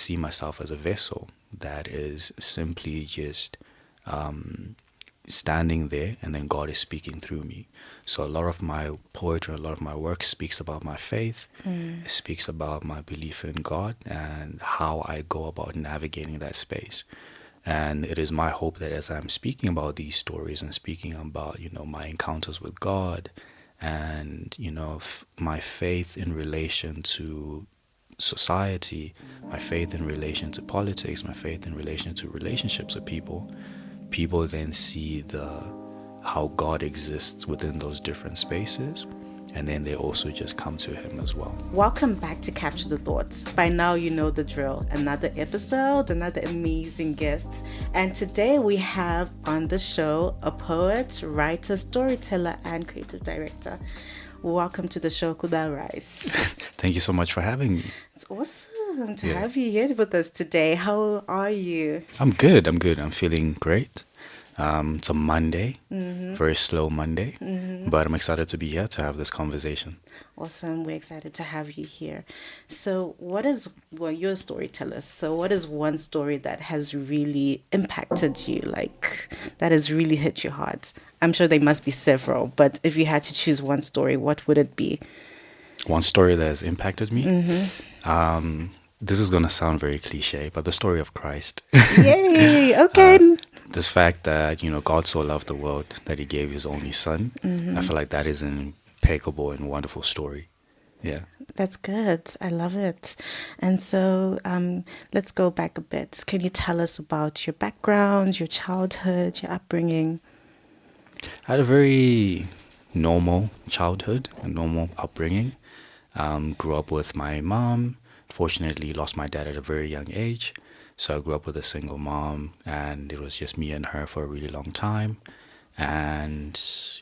see myself as a vessel that is simply just standing there, and then God is speaking through me. So a lot of my poetry, a lot of my work speaks about my faith. It speaks about my belief in God and how I go about navigating that space. And it is my hope that as I'm speaking about these stories and speaking about, my encounters with God and, my faith in relation to society, my faith in relation to politics, my faith in relation to relationships with people then see how God exists within those different spaces, and then they also just come to Him as well. Welcome back to Capture the Thoughts. By now you know the drill. Another episode, another amazing guest. And today we have on the show a poet, writer, storyteller, and creative director. Welcome to the show, Kuda Rice. Thank you so much for having me. It's awesome to have you here with us today. How are you? I'm good. I'm feeling great. It's a Monday, very slow Monday, but I'm excited to be here to have this conversation. Awesome. We're excited to have you here. So you're a storyteller. So what is one story that has really impacted you, like that has really hit your heart? I'm sure there must be several, but if you had to choose one story, what would it be? One story that has impacted me? This is going to sound very cliche, but the story of Christ. Yay! Okay. This fact that, God so loved the world that He gave His only Son. I feel like that is an impeccable and wonderful story. Yeah. That's good. I love it. And so let's go back a bit. Can you tell us about your background, your childhood, your upbringing? I had a very normal childhood, a normal upbringing. Grew up with my mom. Fortunately, lost my dad at a very young age. So I grew up with a single mom, and it was just me and her for a really long time. And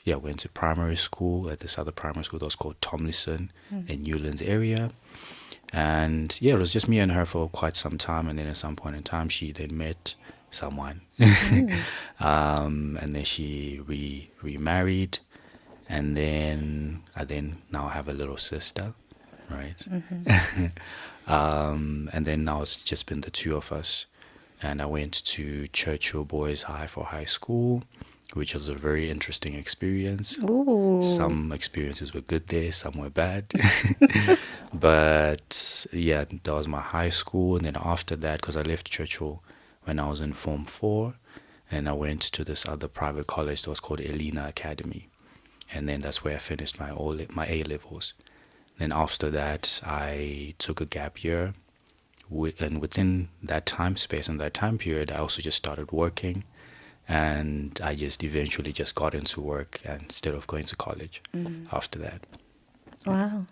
went to primary school at this other primary school that was called Tomlinson in Newlands area. And it was just me and her for quite some time. And then at some point in time, she then met someone. And then she remarried. And then I now have a little sister, right? And then now it's just been the two of us. And I went to Churchill Boys High for high school, which was a very interesting experience. Ooh. Some experiences were good there, some were bad. But that was my high school. And then after that, because I left Churchill when I was in Form 4, and I went to this other private college that was called Elena Academy. And then that's where I finished my A-levels. Then after that, I took a gap year. And within that time space and that time period, I also just started working. And I just eventually just got into work instead of going to college after that. Wow.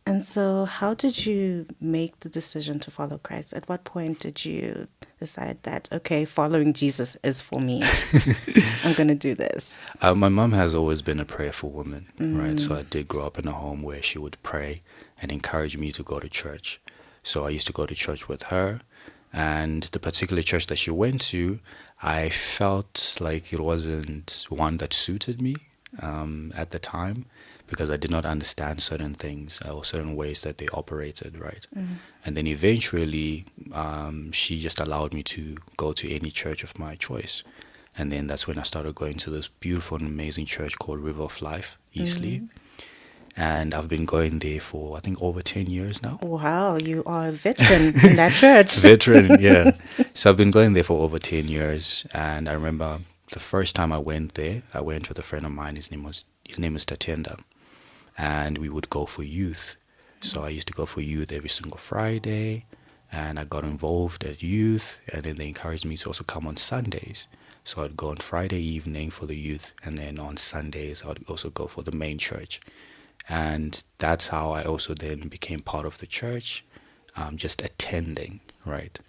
And so how did you make the decision to follow Christ? At what point did you decide that, okay, following Jesus is for me? I'm going to do this. My mom has always been a prayerful woman, right? So I did grow up in a home where she would pray and encourage me to go to church. So I used to go to church with her. And the particular church that she went to, I felt like it wasn't one that suited me at the time, because I did not understand certain things or certain ways that they operated, right? And then eventually, she just allowed me to go to any church of my choice. And then that's when I started going to this beautiful and amazing church called River of Life, Eastleigh. And I've been going there for, I think, over 10 years now. Wow, you are a veteran in that church. Veteran, yeah. So I've been going there for over 10 years. And I remember the first time I went there, I went with a friend of mine. His name is Tatenda. And we would go for youth. So I used to go for youth every single Friday. And I got involved at youth. And then they encouraged me to also come on Sundays. So I'd go on Friday evening for the youth. And then on Sundays, I'd also go for the main church. And that's how I also then became part of the church, just attending, right?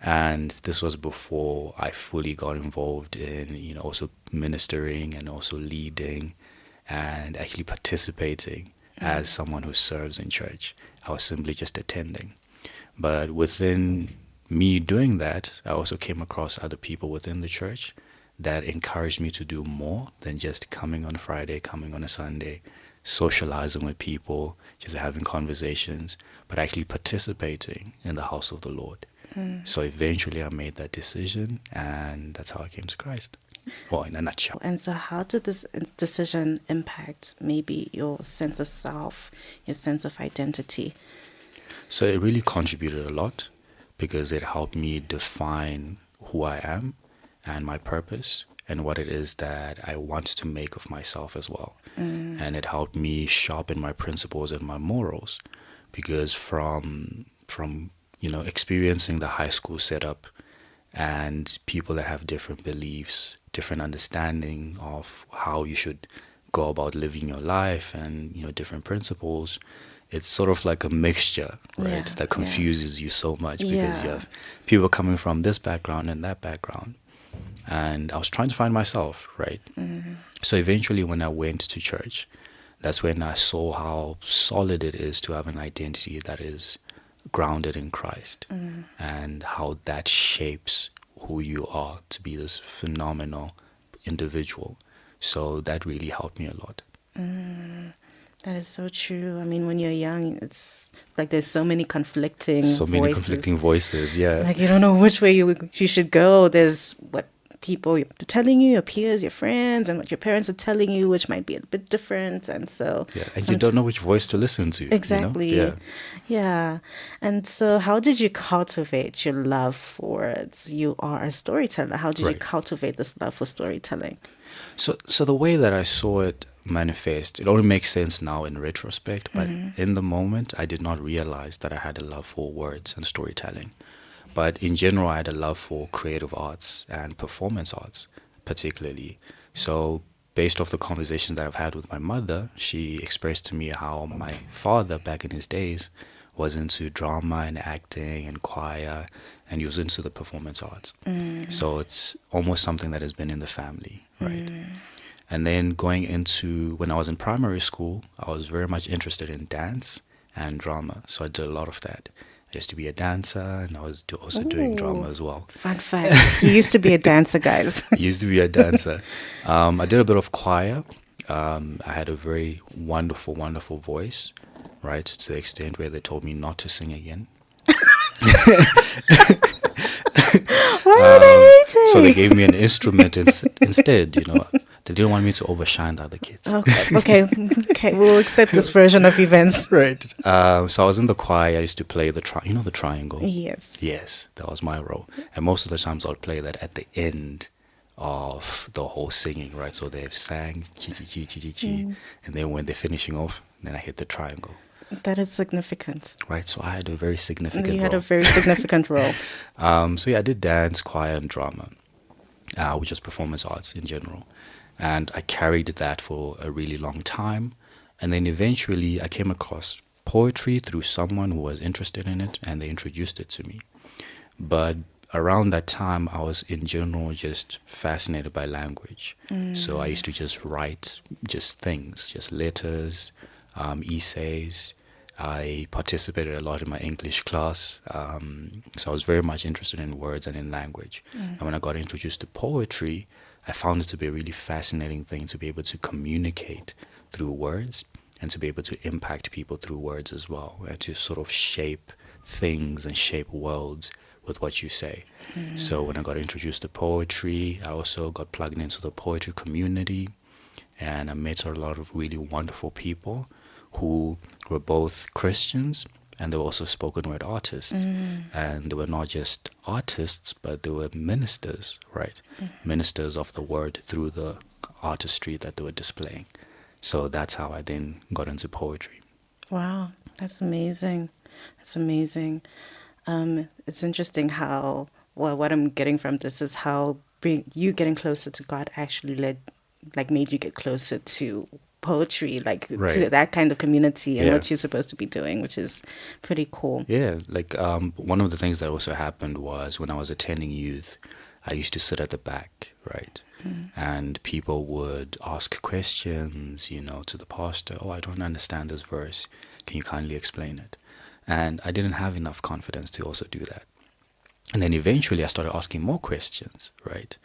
And this was before I fully got involved in, also ministering and also leading and actually participating as someone who serves in church. I was simply just attending. But within me doing that, I also came across other people within the church that encouraged me to do more than just coming on a Friday, coming on a Sunday, socializing with people, just having conversations, but actually participating in the house of the Lord. So eventually I made that decision, and that's how I came to Christ. Well, in a nutshell. And so, how did this decision impact maybe your sense of self, your sense of identity? So it really contributed a lot because it helped me define who I am and my purpose and what it is that I want to make of myself as well. And it helped me sharpen my principles and my morals because from experiencing the high school setup and people that have different beliefs, different understanding of how you should go about living your life and different principles, it's sort of like a mixture, right? Yeah, That yeah. confuses you so much because you Yeah. have people coming from this background and that background. And I was trying to find myself, right? So eventually, when I went to church, that's when I saw how solid it is to have an identity that is grounded in Christ and how that shapes who you are to be this phenomenal individual. So that really helped me a lot. That is so true. I mean, when you're young, it's like there's so many conflicting So many voices. conflicting voices, It's yeah. like you don't know which way you should go. There's what people are telling you, your peers, your friends, and what your parents are telling you, which might be a bit different. And so, Yeah, and you don't know which voice to listen to, exactly, Yeah. yeah. And so, how did you cultivate your love for it? You are a storyteller. How did you Right. cultivate this love for storytelling? So the way that I saw it manifest, it only makes sense now in retrospect, but in the moment, I did not realize that I had a love for words and storytelling. But in general, I had a love for creative arts and performance arts, particularly. So, based off the conversations that I've had with my mother, she expressed to me how my father, back in his days, was into drama and acting and choir, and he was into the performance arts. So, it's almost something that has been in the family, right? And then going into when I was in primary school, I was very much interested in dance and drama. So I did a lot of that. I used to be a dancer and I was also doing drama Ooh, as well. fun fact. You used to be a dancer, guys. I used to be a dancer. I did a bit of choir. I had a very wonderful, wonderful voice, right? To the extent where they told me not to sing again. Why are they hating? So they gave me an instrument instead, They didn't want me to overshine the other kids. Okay. We'll accept this version of events. Right. So I was in the choir. I used to play the triangle. Yes. Yes, that was my role. And most of the times I would play that at the end of the whole singing, right? So they've sang chi chi chi chi chi chi, and then when they're finishing off, then I hit the triangle, That is significant. right? So I had a very significant You had a role. very significant role. So yeah, I did dance, choir, and drama, which is performance arts in general. And I carried that for a really long time. And then eventually I came across poetry through someone who was interested in it and they introduced it to me. But around that time, I was in general just fascinated by language. So I used to just write just things, just letters, essays. I participated a lot in my English class. So I was very much interested in words and in language. And when I got introduced to poetry, I found it to be a really fascinating thing to be able to communicate through words and to be able to impact people through words as well, and to sort of shape things and shape worlds with what you say. So when I got introduced to poetry, I also got plugged into the poetry community, and I met a lot of really wonderful people who were both Christians and they were also spoken word artists. And they were not just artists, but they were ministers, right? Ministers of the word through the artistry that they were displaying. So that's how I then got into poetry. Wow, that's amazing. That's amazing. It's interesting how, well, what I'm getting from this is how you getting closer to God actually made you get closer to poetry, like to Right. that kind of community and Yeah. what you're supposed to be doing, which is pretty cool. Yeah, like one of the things that also happened was when I was attending youth, I used to sit at the back, right? And people would ask questions, to the pastor. Oh, I don't understand this verse. Can you kindly explain it? And I didn't have enough confidence to also do that. And then eventually I started asking more questions, right?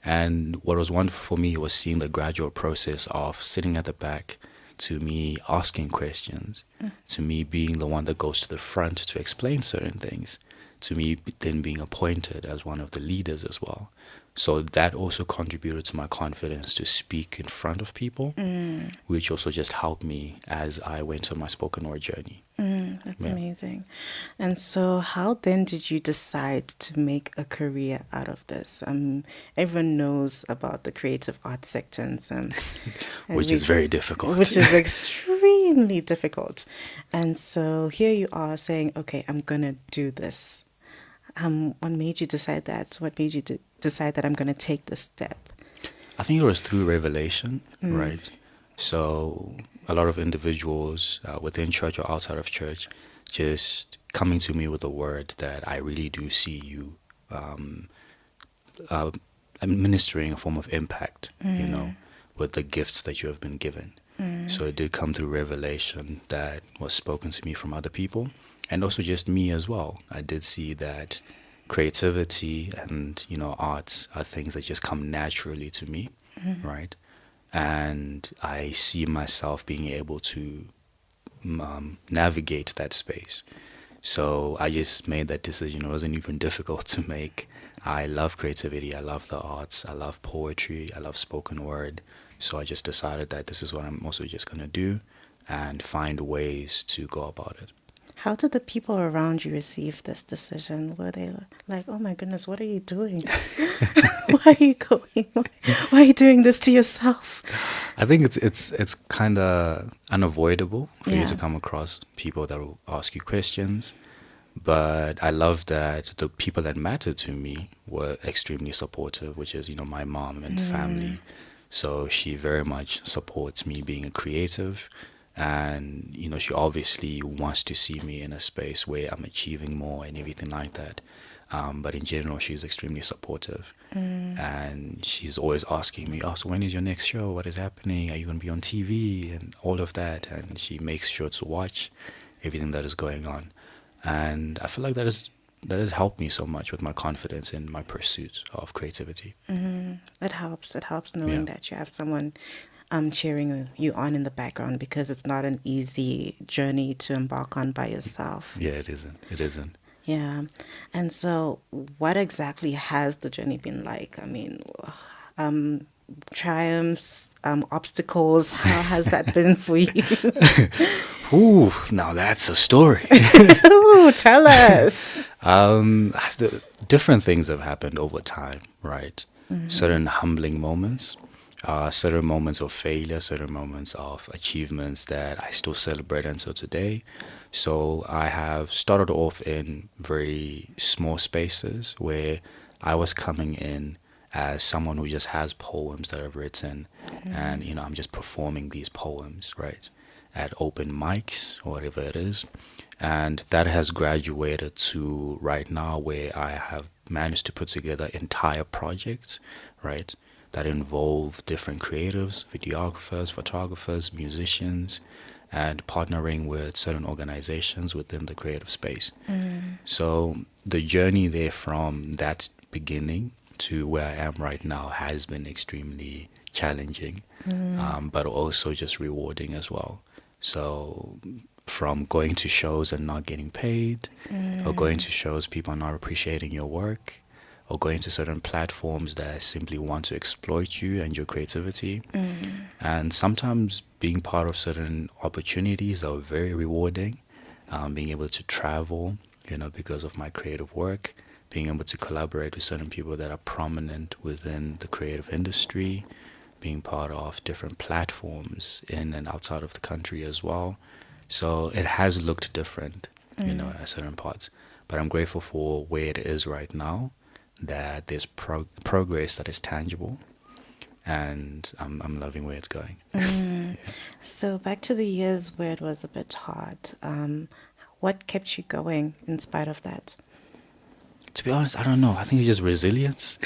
And what was wonderful for me was seeing the gradual process of sitting at the back to me asking questions, to me being the one that goes to the front to explain certain things, to me then being appointed as one of the leaders as well. So that also contributed to my confidence to speak in front of people, which also just helped me as I went on my spoken word journey. That's Yeah. amazing. And so, how then did you decide to make a career out of this? Everyone knows about the creative arts sector, and Which is very difficult. which is extremely difficult. And so, here you are saying, "Okay, I'm gonna do this." What made you decide that? What made you decide that I'm gonna take this step? I think it was through revelation, right? So a lot of individuals within church or outside of church just coming to me with a word that I really do see you uh, administering a form of impact, with the gifts that you have been given. So it did come through revelation that was spoken to me from other people, and also just me as well. I did see that creativity and arts are things that just come naturally to me, right? And I see myself being able to navigate that space. So I just made that decision. It wasn't even difficult to make. I love creativity. I love the arts. I love poetry. I love spoken word. So I just decided that this is what I'm also just going to do and find ways to go about it. How did the people around you receive this decision? Were they like, "Oh my goodness, what are you doing? Why are you going? Why are you doing this to yourself?" I think it's kind of unavoidable for you to Yeah. come across people that will ask you questions. But I love that the people that mattered to me were extremely supportive, which is, my mom and family. So she very much supports me being a creative. And, she obviously wants to see me in a space where I'm achieving more and everything like that. But in general, she's extremely supportive. And she's always asking me, "Oh, so when is your next show? What is happening? Are you going to be on TV?" And all of that. And she makes sure to watch everything that is going on. And I feel like that has helped me so much with my confidence in my pursuit of creativity. It helps. It helps knowing Yeah. that you have someone cheering you on in the background, because it's not an easy journey to embark on by yourself. Yeah, it isn't. It isn't. Yeah. And so, what exactly has the journey been like? I mean, um, triumphs, obstacles, how has that been for you? Ooh, now that's a story. Ooh, tell us. Different things have happened over time, right? Certain humbling moments, certain moments of failure, certain moments of achievements that I still celebrate until today. So I have started off in very small spaces where I was coming in as someone who just has poems that I've written, and I'm just performing these poems, right, at open mics or whatever it is. And that has graduated to right now where I have managed to put together entire projects, right, that involve different creatives, videographers, photographers, musicians, and partnering with certain organizations within the creative space. So the journey there from that beginning to where I am right now has been extremely challenging, but also just rewarding as well. So from going to shows and not getting paid, or going to shows people not appreciating your work, or going to certain platforms that simply want to exploit you and your creativity, and sometimes being part of certain opportunities that were very rewarding, being able to travel, because of my creative work, being able to collaborate with certain people that are prominent within the creative industry, being part of different platforms in and outside of the country as well. So it has looked different, at certain parts. But I'm grateful for where it is right now, that there's progress that is tangible, and I'm loving where it's going. So, back to the years where it was a bit hard. What kept you going in spite of that? To be honest, I don't know. I think it's just resilience.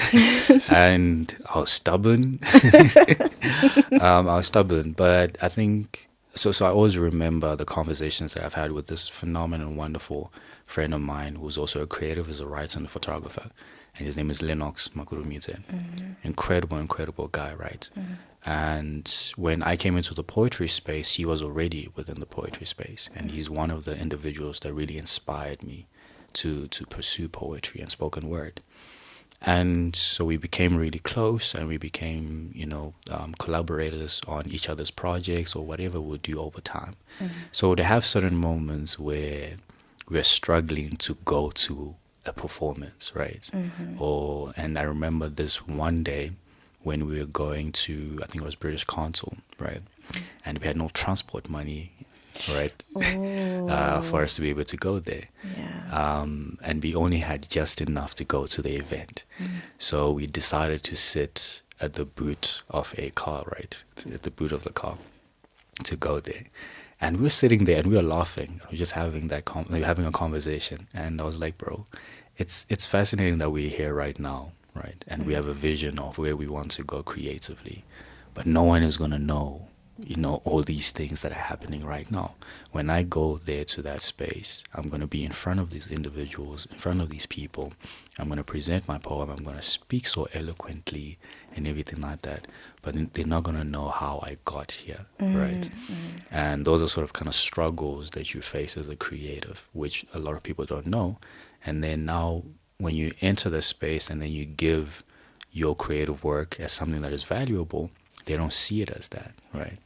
And I was stubborn. I was stubborn, but I think so. So I always remember the conversations that I've had with this phenomenal, wonderful friend of mine who's also a creative, is a writer and a photographer, and his name is Lennox Makurumidze. Incredible, incredible guy, right? And when I came into the poetry space, he was already within the poetry space, and he's one of the individuals that really inspired me to pursue poetry and spoken word. And so we became really close, and we became, collaborators on each other's projects or whatever we'll do over time. So they have certain moments where we're struggling to go to a performance, right? And I remember this one day when we were going to, I think it was British Council, right? And we had no transport money, right? For us to be able to go there. Yeah. And we only had just enough to go to the event. So we decided to sit at the boot of a car, right? At the boot of the car to go there. And we were sitting there and we were laughing. We were just having having a conversation. And I was like, bro, it's fascinating that we're here right now, right? And we have a vision of where we want to go creatively. But no one is going to know, all these things that are happening right now. When I go there to that space, I'm going to be in front of these individuals, in front of these people. I'm going to present my poem. I'm going to speak so eloquently and everything like that. But they're not going to know how I got here, right? And those are sort of kind of struggles that you face as a creative, which a lot of people don't know. And then now when you enter the space and then you give your creative work as something that is valuable, they don't see it as that, right?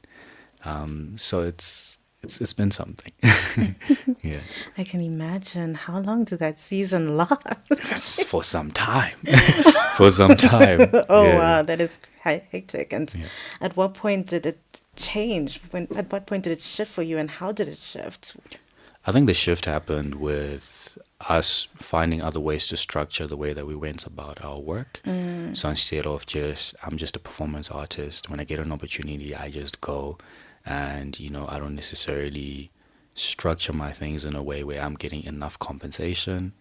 So it's been something. Yeah. I can imagine. How long did that season last? For some time. For some time. Oh Yeah. wow, that is hectic. And Yeah. at what point did it change? At what point did it shift for you, and how did it shift? I think the shift happened with us finding other ways to structure the way that we went about our work. So instead of I'm just a performance artist, when I get an opportunity, I just go, and, I don't necessarily structure my things in a way where I'm getting enough compensation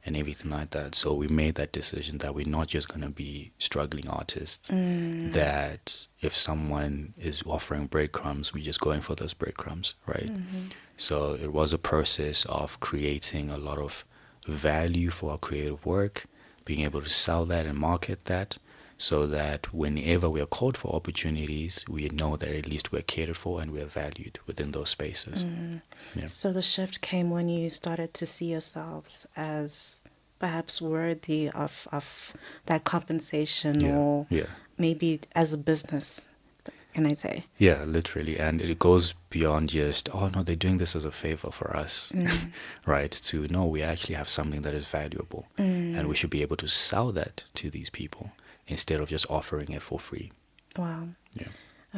and everything like that. So we made that decision that we're not just going to be struggling artists, that if someone is offering breadcrumbs, we're just going for those breadcrumbs, right? So it was a process of creating a lot of value for our creative work, being able to sell that and market that, so that whenever we are called for opportunities, we know that at least we're catered for and we're valued within those spaces. Yeah. So the shift came when you started to see yourselves as perhaps worthy of that compensation, Yeah. or Yeah. maybe as a business, can I say? Yeah, literally. And it goes beyond just, oh no, they're doing this as a favor for us, right? To no, we actually have something that is valuable, and we should be able to sell that to these people instead of just offering it for free. Wow. Yeah.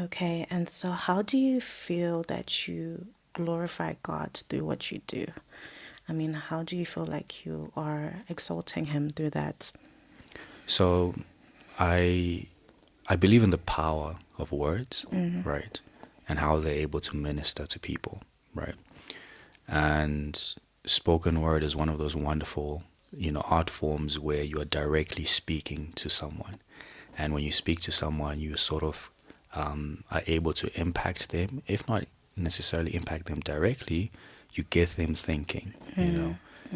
Okay, and so how do you feel that you glorify God through what you do? I mean, how do you feel like you are exalting Him through that? So I believe in the power of words, right? And how they're able to minister to people, right? And spoken word is one of those wonderful, art forms where you are directly speaking to someone. And when you speak to someone, you sort of are able to impact them, if not necessarily impact them directly, you get them thinking,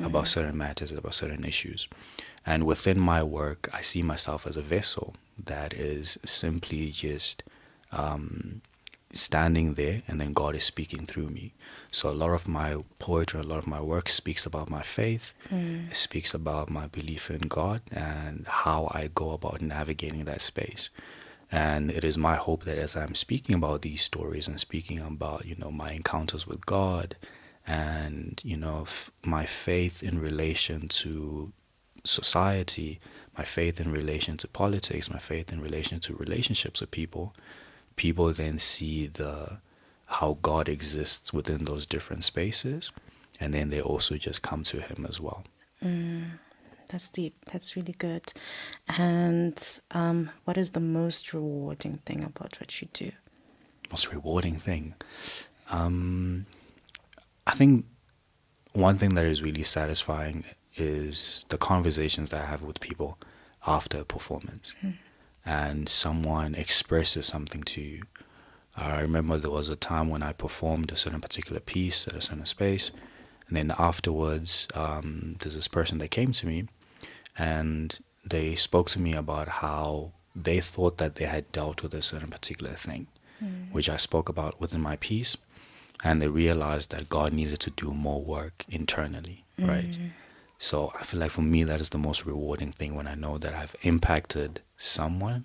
about certain matters, about certain issues. And within my work, I see myself as a vessel that is simply just standing there, and then God is speaking through me. So a lot of my poetry, a lot of my work speaks about my faith, it speaks about my belief in God and how I go about navigating that space. And it is my hope that as I'm speaking about these stories and speaking about, my encounters with God and, my faith in relation to society, my faith in relation to politics, my faith in relation to relationships with people, people then see how God exists within those different spaces, and then they also just come to Him as well. That's deep. That's really good. And what is the most rewarding thing about what you do? Most rewarding thing, I think one thing that is really satisfying is the conversations that I have with people after a performance, and someone expresses something to you. I remember there was a time when I performed a certain particular piece at a certain space, and then afterwards, there's this person that came to me, and they spoke to me about how they thought that they had dealt with a certain particular thing, which I spoke about within my piece, and they realized that God needed to do more work internally, right? So I feel like for me, that is the most rewarding thing when I know that I've impacted someone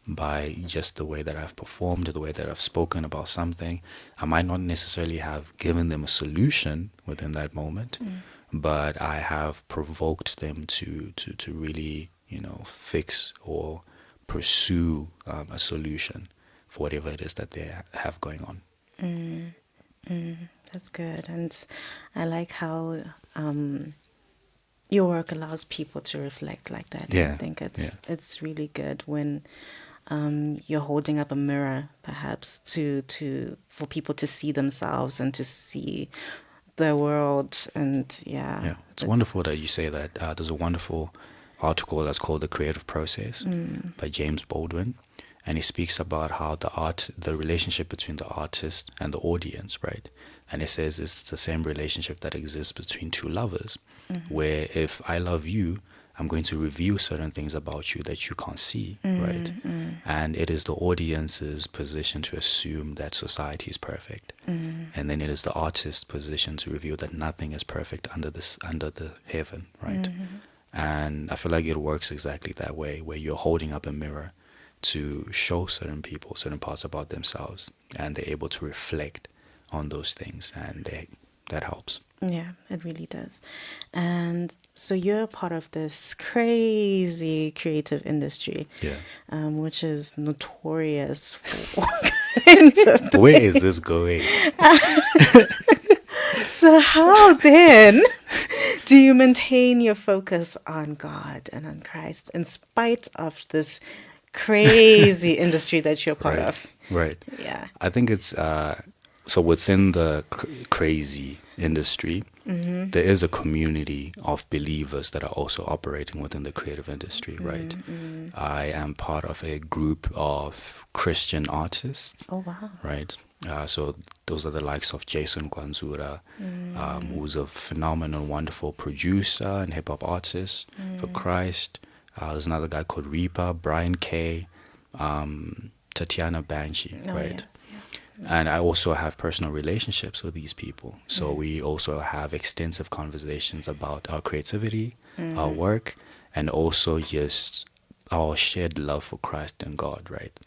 by just the way that I've performed, the way that I've spoken about something. I might not necessarily have given them a solution within that moment, but I have provoked them to really, fix or pursue a solution for whatever it is that they have going on. That's good. And I like how your work allows people to reflect like that. I Yeah, think yeah, it's really good when you're holding up a mirror, perhaps to for people to see themselves and to see the world. And yeah, yeah. It's wonderful that you say that. There's a wonderful article that's called The Creative Process by James Baldwin. And he speaks about how the relationship between the artist and the audience, right? And he says it's the same relationship that exists between two lovers, where if I love you, I'm going to reveal certain things about you that you can't see, right? And it is the audience's position to assume that society is perfect. And then it is the artist's position to reveal that nothing is perfect under the heaven, right? And I feel like it works exactly that way, where you're holding up a mirror to show certain people certain parts about themselves, and they're able to reflect on those things, and that helps. Yeah, it really does. And so you're part of this crazy creative industry, Yeah. which is notorious for all kinds of Where is this going? So how then do you maintain your focus on God and on Christ in spite of this crazy industry that you're part Right, of? right. Yeah. I think it's so within the crazy industry, there is a community of believers that are also operating within the creative industry, right? I am part of a group of Christian artists, Oh, wow. right? So those are the likes of Jason Kwanzura, who's a phenomenal, wonderful producer and hip hop artist for Christ. There's another guy called Reaper, Brian K, Tatiana Banshee, Oh, right? yes. Yeah. And I also have personal relationships with these people. So we also have extensive conversations about our creativity, our work, and also just our shared love for Christ and God, right?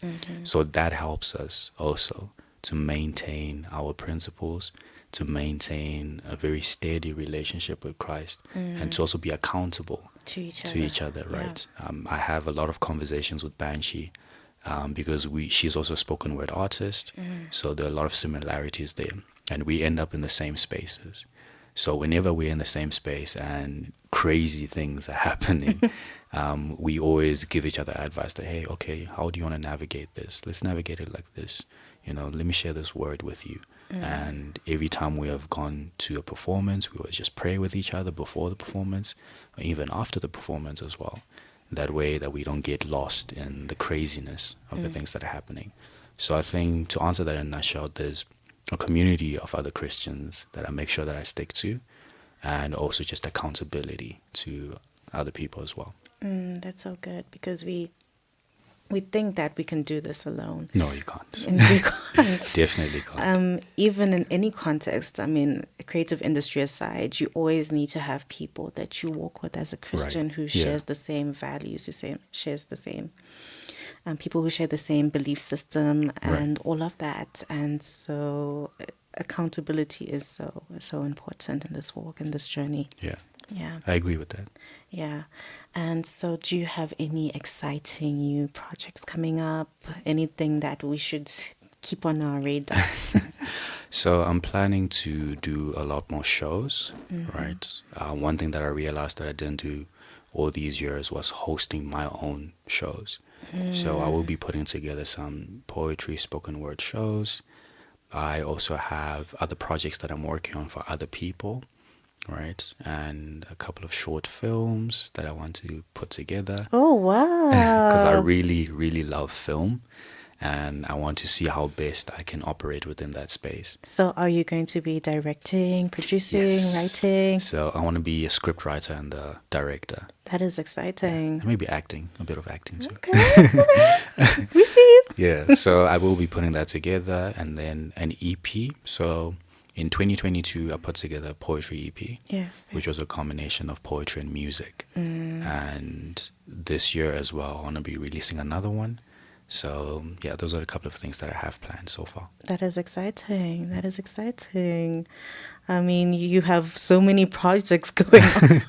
So that helps us also to maintain our principles, to maintain a very steady relationship with Christ, and to also be accountable To each to other. each other, Yeah. right? I have a lot of conversations with Banshee because she's also a spoken word artist, so there are a lot of similarities there, and we end up in the same spaces. So whenever we're in the same space and crazy things are happening, we always give each other advice that, hey, okay, how do you want to navigate this? Let's navigate it like this. Let me share this word with you. And every time we have gone to a performance, we will just pray with each other before the performance, or even after the performance as well. That way that we don't get lost in the craziness of the things that are happening. So I think to answer that in a nutshell, there's a community of other Christians that I make sure that I stick to, and also just accountability to other people as well. That's so good because we think that we can do this alone. No, you can't. And we can't. Definitely can't. Even in any context, I mean, creative industry aside, you always need to have people that you walk with as a Christian who Yeah. shares the same values, shares the same people who share the same belief system and all of that. And so accountability is so important in this walk, in this journey. Yeah, Yeah. I agree with that. Yeah. And so do you have any exciting new projects coming up? Anything that we should keep on our radar? So I'm planning to do a lot more shows, right? One thing that I realized that I didn't do all these years was hosting my own shows. So I will be putting together some poetry, spoken word shows. I also have other projects that I'm working on for other people, right? And a couple of short films that I want to put together Oh, because I wow. really, really love film, and I want to see how best I can operate within that space. So are you going to be directing, producing, Yes. writing? So I want to be a script writer and a director. That is exciting. And maybe acting, a bit of acting too. Okay. We see you. Yeah, so I will be putting that together, and then an EP. So in 2022, I put together a poetry EP, Yes. which was a combination of poetry and music. And this year as well, I want to be releasing another one. So, yeah, those are a couple of things that I have planned so far. That is exciting. That is exciting. I mean, you have so many projects going on.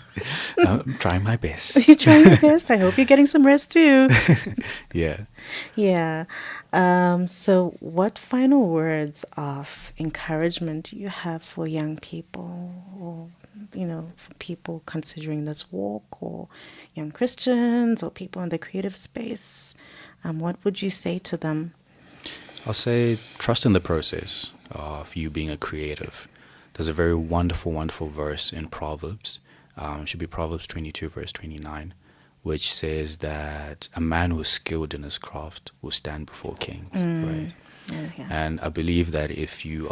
I'm trying my best. You're trying your best. I hope you're getting some rest too. Yeah. Yeah. So, what final words of encouragement do you have for young people, or for people considering this walk, or young Christians, or people in the creative space? What would you say to them? I'll say trust in the process of you being a creative. There's a very wonderful, wonderful verse in Proverbs. It should be Proverbs 22, verse 29, which says that a man who is skilled in his craft will stand before kings, right? Oh, yeah. And I believe that if you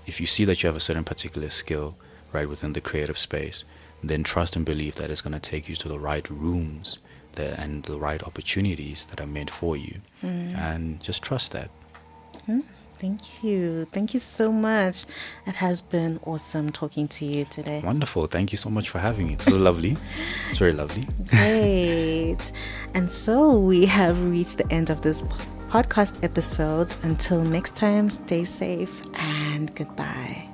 see that you have a certain particular skill, right, within the creative space, then trust and believe that it's going to take you to the right rooms and the right opportunities that are meant for you. And just trust that. Thank you. Thank you so much. It has been awesome talking to you today. Wonderful. Thank you so much for having me. It was lovely. It's very lovely. Great. And so we have reached the end of this podcast episode. Until next time, stay safe and goodbye.